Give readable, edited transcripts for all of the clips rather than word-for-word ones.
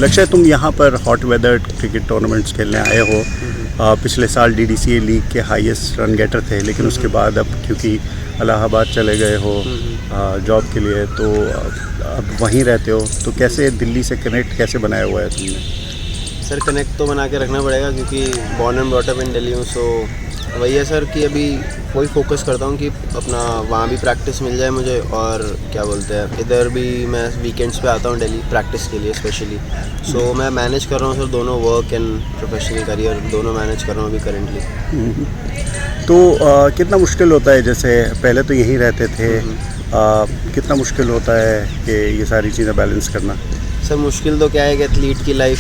लक्ष्य तुम यहाँ पर हॉट वेदर क्रिकेट टूर्नामेंट्स खेलने आए हो। पिछले साल DDCA लीग के हाईएस्ट रन गेटर थे, लेकिन उसके बाद अब क्योंकि इलाहाबाद चले गए हो जॉब के लिए, तो अब वहीं रहते हो, तो कैसे दिल्ली से कनेक्ट कैसे बनाया हुआ है तुमने? सर कनेक्ट तो बना के रखना पड़ेगा, क्योंकि born and brought up in Delhi हूँ। सो वही है सर कि अभी वही फोकस करता हूँ कि अपना वहाँ भी प्रैक्टिस मिल जाए मुझे, और क्या बोलते हैं इधर भी मैं वीकेंड्स पे आता हूँ दिल्ली प्रैक्टिस के लिए स्पेशली। सो मैं मैनेज कर रहा हूँ सर दोनों, वर्क एंड प्रोफेशनल करियर दोनों मैनेज कर रहा हूँ अभी करेंटली। तो कितना मुश्किल होता है, जैसे पहले तो यहीं रहते थे, कितना मुश्किल होता है कि ये सारी चीज़ें बैलेंस करना? सर मुश्किल तो क्या है कि एथलीट की लाइफ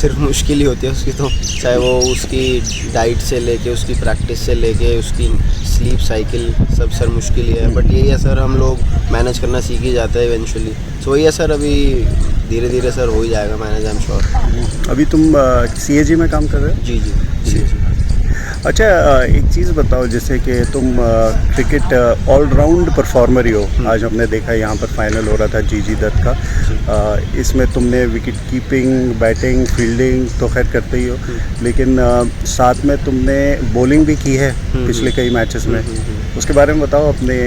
सिर्फ मुश्किल ही होती है उसकी, तो चाहे वो उसकी डाइट से लेके उसकी प्रैक्टिस से लेके उसकी स्लीप साइकिल सब सर मुश्किल ही है। बट यही है सर, हम लोग मैनेज करना सीख ही जाते हैं इवेंचुअली। सो वही है सर, अभी धीरे धीरे सर हो ही जाएगा मैनेज, आई एम श्योर। अभी तुम CAG में काम कर रहे हो? जी। अच्छा, एक चीज़ बताओ, जैसे कि तुम क्रिकेट ऑलराउंड परफॉर्मर ही हो। आज हमने देखा यहाँ पर फाइनल हो रहा था GG दत्त का, इसमें तुमने विकेट कीपिंग, बैटिंग, फील्डिंग तो खैर करते ही हो, लेकिन साथ में तुमने बॉलिंग भी की है पिछले कई मैचेस में। उसके बारे में बताओ अपने।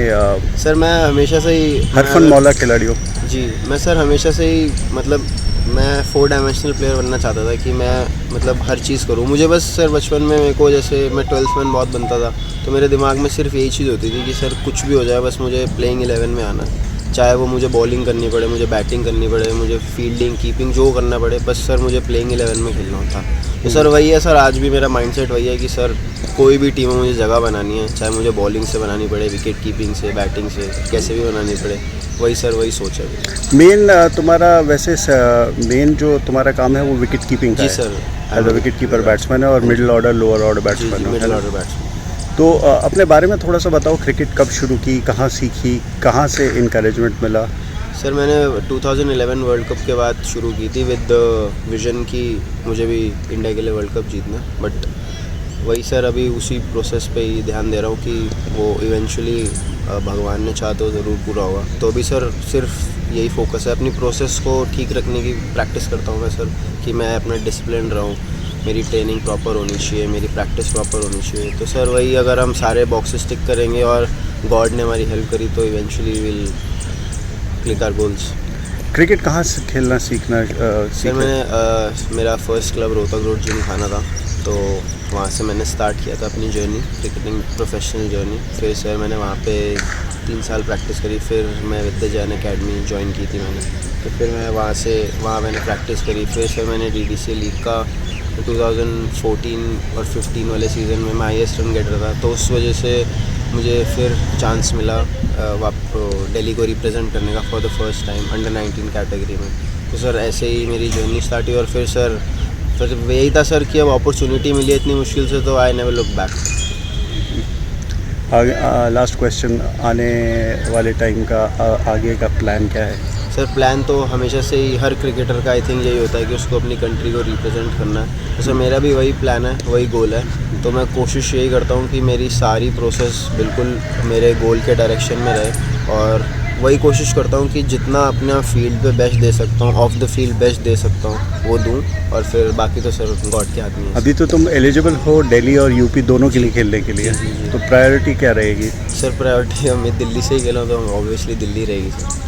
सर मैं हमेशा से ही हरफन मौला खिलाड़ी हो। जी, मैं सर हमेशा से ही मतलब मैं 4 डायमेंशनल प्लेयर बनना चाहता था, कि मैं मतलब हर चीज़ करूँ। मुझे बस सर बचपन में मेरे को, जैसे मैं 12th मैन बहुत बनता था, तो मेरे दिमाग में सिर्फ यही चीज़ होती थी कि सर कुछ भी हो जाए बस मुझे प्लेइंग 11 में आना है। चाहे वो मुझे बॉलिंग करनी पड़े, मुझे बैटिंग करनी पड़े, मुझे फील्डिंग कीपिंग जो करना पड़े, बस सर मुझे प्लेइंग 11 में खेलना था। तो सर वही है सर, आज भी मेरा माइंडसेट वही है कि सर कोई भी टीम में मुझे जगह बनानी है, चाहे मुझे बॉलिंग से बनानी पड़े, विकेट कीपिंग से, बैटिंग से, कैसे भी बनानी पड़े, वही सर वही सोच है। मेन तुम्हारा वैसे मेन जो तुम्हारा काम है वो विकेट कीपिंग का जी है? Sir, as a wicket keeper batsman है, और middle order lower order batsman है। Middle order batsman. तो अपने बारे में थोड़ा सा बताओ, क्रिकेट कब शुरू की, कहाँ सीखी, कहाँ से इनकरेजमेंट मिला? सर मैंने 2011 वर्ल्ड कप के बाद शुरू की थी विद विजन की मुझे भी इंडिया के लिए वर्ल्ड कप जीतना। बट वही सर, अभी उसी प्रोसेस पे ही ध्यान दे रहा हूँ कि वो इवेंचुअली भगवान ने चाहा तो ज़रूर पूरा होगा। तो अभी सर सिर्फ यही फोकस है, अपनी प्रोसेस को ठीक रखने की प्रैक्टिस करता हूँ मैं सर, कि मैं अपना डिसिप्लिन रहूँ, मेरी ट्रेनिंग प्रॉपर होनी चाहिए, मेरी प्रैक्टिस प्रॉपर होनी चाहिए। तो सर वही, अगर हम सारे बॉक्सेस टिक करेंगे और गॉड ने हमारी हेल्प करी तो eventually will click our goals. Cricket कहाँ से खेलना सीखना सर मैंने मेरा first club Rohtak road gymkhana था, तो वहाँ से मैंने स्टार्ट किया था अपनी जर्नी, क्रिकेटिंग प्रोफेशनल जर्नी। फिर सर मैंने वहाँ पे 3 साल प्रैक्टिस करी, फिर मैं विद्या जैन अकेडमी ज्वाइन की थी मैंने। तो फिर मैं वहाँ मैंने प्रैक्टिस करी। फिर सर मैंने DDCA लीग का 2014 और 15 वाले सीज़न में मैं हाईएस्ट रन गेटर था, तो उस वजह से मुझे फिर चांस मिला दिल्ली को रिप्रेजेंट करने का for the first time under 19 category में। तो सर ऐसे ही मेरी जर्नी स्टार्ट हुई, और फिर सर यही था सर कि अब अपॉर्चुनिटी मिली है इतनी मुश्किल से, तो I never look back. Last question, आने वाले टाइम का आगे का प्लान क्या है? सर प्लान तो हमेशा से ही हर क्रिकेटर का आई थिंक यही होता है कि उसको अपनी कंट्री को रिप्रेजेंट करना है। तो सर मेरा भी वही प्लान है, वही गोल है। तो मैं कोशिश यही करता हूँ कि मेरी सारी प्रोसेस बिल्कुल मेरे गोल के डायरेक्शन में रहे, और वही कोशिश करता हूँ कि जितना अपना फील्ड पे बेस्ट दे सकता हूँ, ऑफ द फील्ड बेस्ट दे सकता हूँ वो दूँ, और फिर बाकी तो सर गॉड के हाथ में है। अभी तो तुम एलिजिबल हो दिल्ली और यूपी दोनों के लिए खेलने के लिए, तो प्रायोरिटी क्या रहेगी? सर प्रायोरिटी, मैं दिल्ली से ही खेला हूँ तो ऑब्वियसली दिल्ली रहेगी सर।